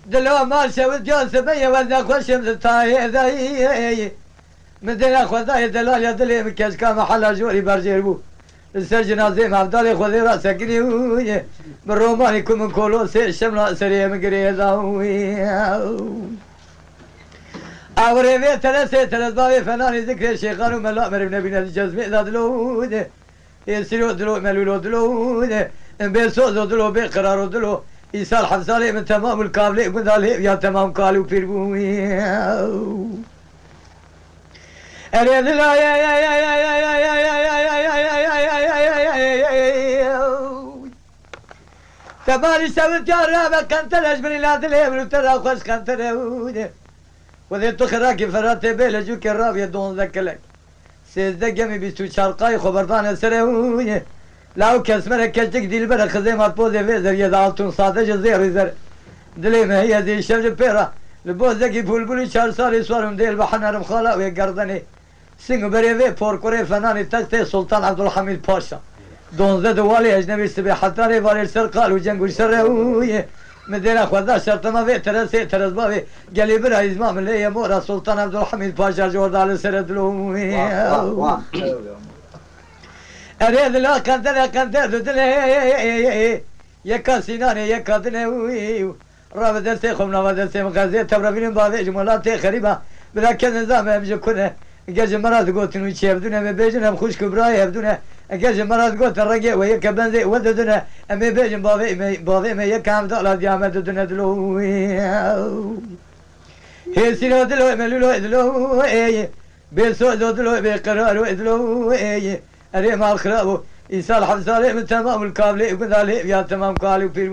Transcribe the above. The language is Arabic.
دلو ما سوت جاذبية وذا خشم الطاي مدينة خداي دلال يا دلي مكاش كان محل جوري برجيربو السجن عظيم عبدالي خذي راسك قنيوية بالروماني كم من كولو سي شملا سريع مقريضا أوري في ثلاث بابي فناني ذكر الشيخان وملا أمر ابن ابن الجزمي ذا دلو يسيرو دلو ملولو دلو بيسوزو دلو بقرارو دلو يسال حفصالي من تمام الكابلي قد عليه يا تمام قالوا بيربوي تباري سوت جرابة كنت الأجبري لا تليبر ترى خوش كنت رهود وذي تخراكي فراتي بيلا جو كراب يدون ذكلك سيز دقمي بيستو شرقاي خبردان سرهود لاو كسمرة كشتك ديل برا خزيمات بوزي فيزر يدالتون صادج زير زر دلي ما هي دي الشمس بيرا لبوزكي بولبولي شار صاري سوارم ديل بحنارم خالا ويقردني سنگ بريفي فوركوري فناني تكتي سلطان عبد الحميد باشا دون زد والي اجنبي سبي حتاري والي السرقال وجنگو السروي مدينة خدا شرط ما في ترسي ترس بابي قالي برا ازمام اللي يمورا سلطان عبد الحميد باشا جوردال سردلوي اريد لا كنتر دلي يكا سيناني يكا دنوي رابع درسي خمنا درسي مغازي تبربين بابي جملاتي خريبة بلا كان نظام يمجي كونه اجازه مرات قلت انه شي بدون بيجن خوش كبراي بدون اجازه مرات قلت الرقي ويك بنزي وددنا ام بيجن بابي ما يكام دولار ديام ددنا دلو هي سينو دلو ملولو دلو اي بيسو دلو بقرار دلو اي اري ما الخرابو يصالح حفصالي من تمام الكابلي يقول عليه يا تمام قالوا في